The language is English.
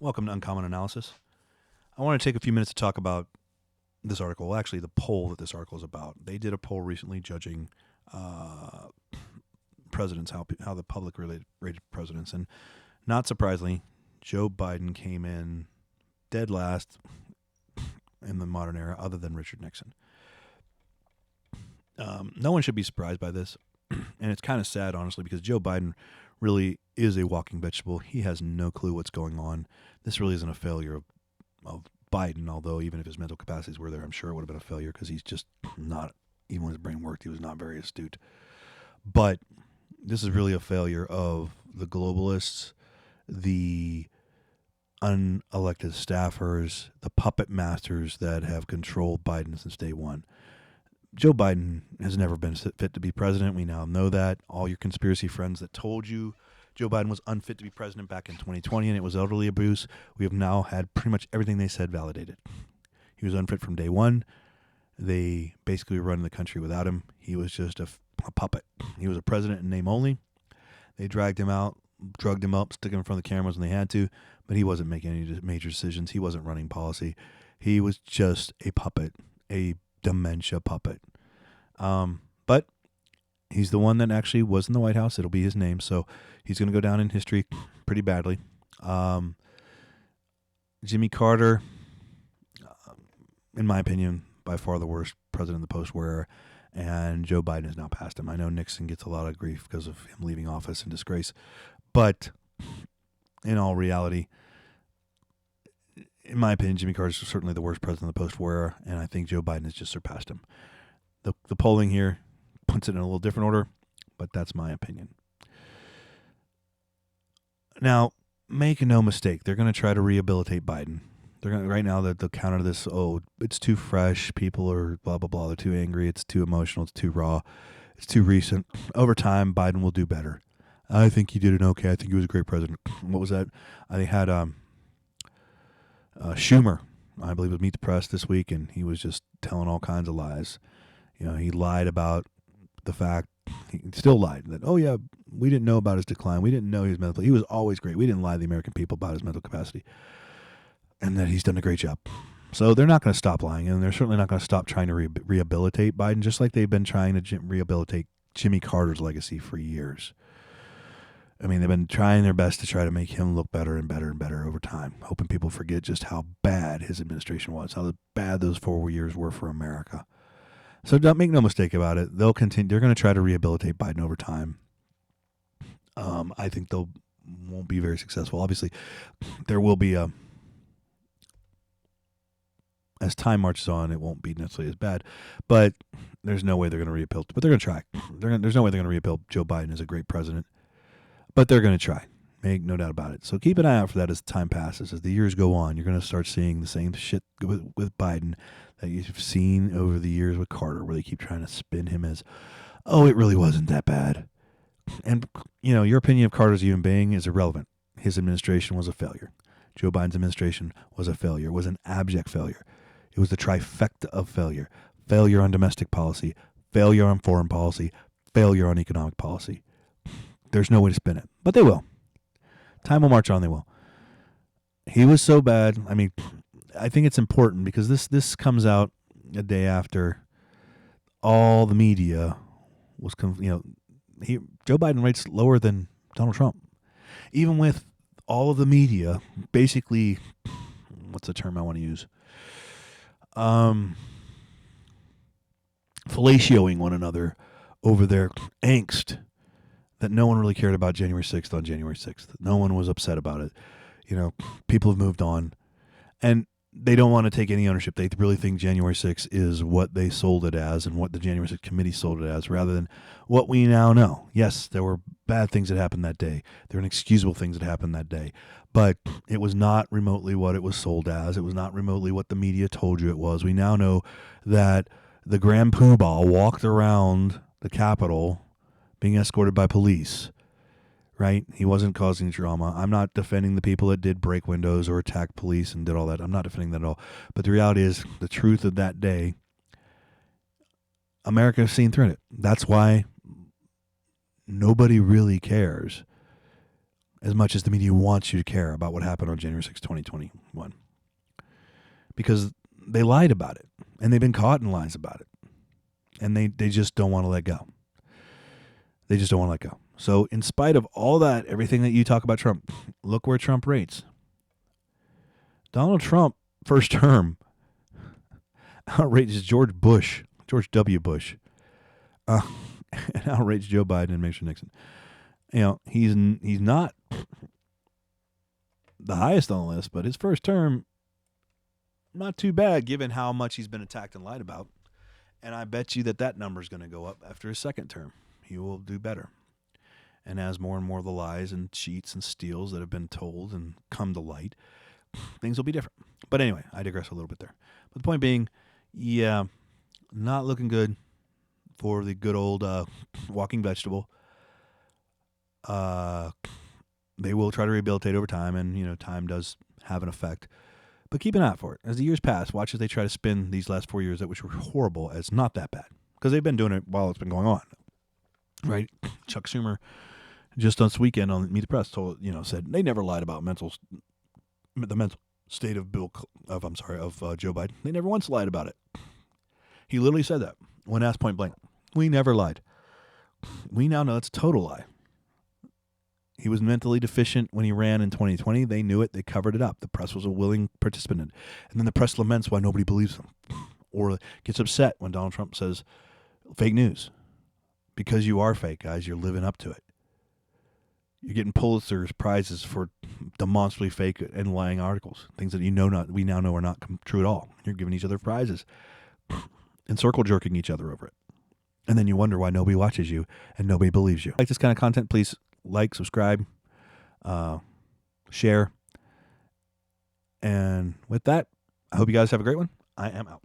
Welcome to Uncommon Analysis. I want to take a few minutes to talk about this article. Well, actually, the poll that this article is about. They did a poll recently judging presidents, how the public rated presidents, and not surprisingly, Joe Biden came in dead last in the modern era, other than Richard Nixon. No one should be surprised by this, and it's kind of sad, honestly, because Joe Biden really is a walking vegetable. He has no clue what's going on. This really isn't a failure of Biden, although even if his mental capacities were there, I'm sure it would have been a failure because he's just not, even when his brain worked, he was not very astute. But this is really a failure of the globalists, the unelected staffers, the puppet masters that have controlled Biden since day one. Joe Biden has never been fit to be president. We now know that. All your conspiracy friends that told you Joe Biden was unfit to be president back in 2020 and it was elderly abuse, we have now had pretty much everything they said validated. He was unfit from day one. They basically were running the country without him. He was just a puppet. He was a president in name only. They dragged him out, drugged him up, stuck him in front of the cameras when they had to, but he wasn't making any major decisions. He wasn't running policy. He was just a puppet, a dementia puppet. But he's the one that actually was in the White House. It'll be his name, so he's going to go down in history pretty badly. Jimmy Carter, in my opinion, by far the worst president of the post-war era, and Joe Biden has now passed him. I know Nixon gets a lot of grief because of him leaving office in disgrace, but in all reality, in my opinion, Jimmy Carter is certainly the worst president of the post-war era, and I think Joe Biden has just surpassed him. The polling here puts it in a little different order, but that's my opinion. Now, make no mistake, they're going to try to rehabilitate Biden. They're going to, right now, they'll counter this, it's too fresh, people are blah, blah, blah, they're too angry, it's too emotional, it's too raw, it's too recent. Over time, Biden will do better. I think he did it okay. I think he was a great president. What was that? They had Schumer, I believe, was Meet the Press this week, and he was just telling all kinds of lies. You know, he lied about the fact, he still lied, that, we didn't know about his decline. We didn't know he was mentally. He was always great. We didn't lie to the American people about his mental capacity. And that he's done a great job. So they're not going to stop lying, and they're certainly not going to stop trying to rehabilitate Biden, just like they've been trying to rehabilitate Jimmy Carter's legacy for years. I mean, they've been trying their best to try to make him look better and better and better over time, hoping people forget just how bad his administration was, how bad those 4 years were for America. So don't make no mistake about it. They'll continue. They're going to try to rehabilitate Biden over time. I think they'll won't be very successful. Obviously, there will be as time marches on, it won't be necessarily as bad, but there's no way they're going to rehabilitate. But they're going to try. There's no way they're going to rehabilitate Joe Biden as a great president, but they're going to try. Make no doubt about it. So keep an eye out for that as time passes. As the years go on, you're going to start seeing the same shit with Biden that you've seen over the years with Carter, where they keep trying to spin him as, it really wasn't that bad. And, your opinion of Carter as a human being is irrelevant. His administration was a failure. Joe Biden's administration was a failure. It was an abject failure. It was the trifecta of failure. Failure on domestic policy, failure on foreign policy, failure on economic policy. There's no way to spin it, but they will. Time will march on, they will. He was so bad. I mean, I think it's important because this comes out a day after all the media was, Joe Biden rates lower than Donald Trump. Even with all of the media, basically, what's the term I want to use? Fellatioing one another over their angst that no one really cared about January 6th on January 6th. No one was upset about it. People have moved on. And they don't want to take any ownership. They really think January 6th is what they sold it as and what the January 6th committee sold it as, rather than what we now know. Yes, there were bad things that happened that day. There were inexcusable things that happened that day. But it was not remotely what it was sold as. It was not remotely what the media told you it was. We now know that the Grand Poobah walked around the Capitol being escorted by police. Right? He wasn't causing drama. I'm not defending the people that did break windows or attack police and did all that. I'm not defending that at all. But the reality is, the truth of that day, America has seen through it. That's why nobody really cares as much as the media wants you to care about what happened on January 6, 2021. Because they lied about it, and they've been caught in lies about it. And they just don't want to let go. They just don't want to let go. So in spite of all that, everything that you talk about Trump, look where Trump rates. Donald Trump, first term, outrages George W. Bush, and outrages Joe Biden and President Nixon. You know, he's not the highest on the list, but his first term, not too bad given how much he's been attacked and lied about. And I bet you that number is going to go up after his second term. He will do better. And as more and more of the lies and cheats and steals that have been told and come to light, things will be different. But anyway, I digress a little bit there. But the point being, yeah, not looking good for the good old walking vegetable. They will try to rehabilitate over time, and you know, time does have an effect. But keep an eye out for it. As the years pass, watch as they try to spin these last 4 years, which were horrible, as not that bad. Because they've been doing it while it's been going on. Right? Chuck Schumer, just on this weekend on Meet the Press, said they never lied about the mental state of Joe Biden. They never once lied about it. He literally said that when asked point blank. We never lied. We now know it's a total lie. He was mentally deficient when he ran in 2020. They knew it. They covered it up. The press was a willing participant. And then the press laments why nobody believes him, or gets upset when Donald Trump says fake news. Because you are fake, guys. You're living up to it. You're getting Pulitzer's prizes for demonstrably fake and lying articles, things that we now know are not true at all. You're giving each other prizes and circle jerking each other over it. And then you wonder why nobody watches you and nobody believes you. Like this kind of content, please like, subscribe, share. And with that, I hope you guys have a great one. I am out.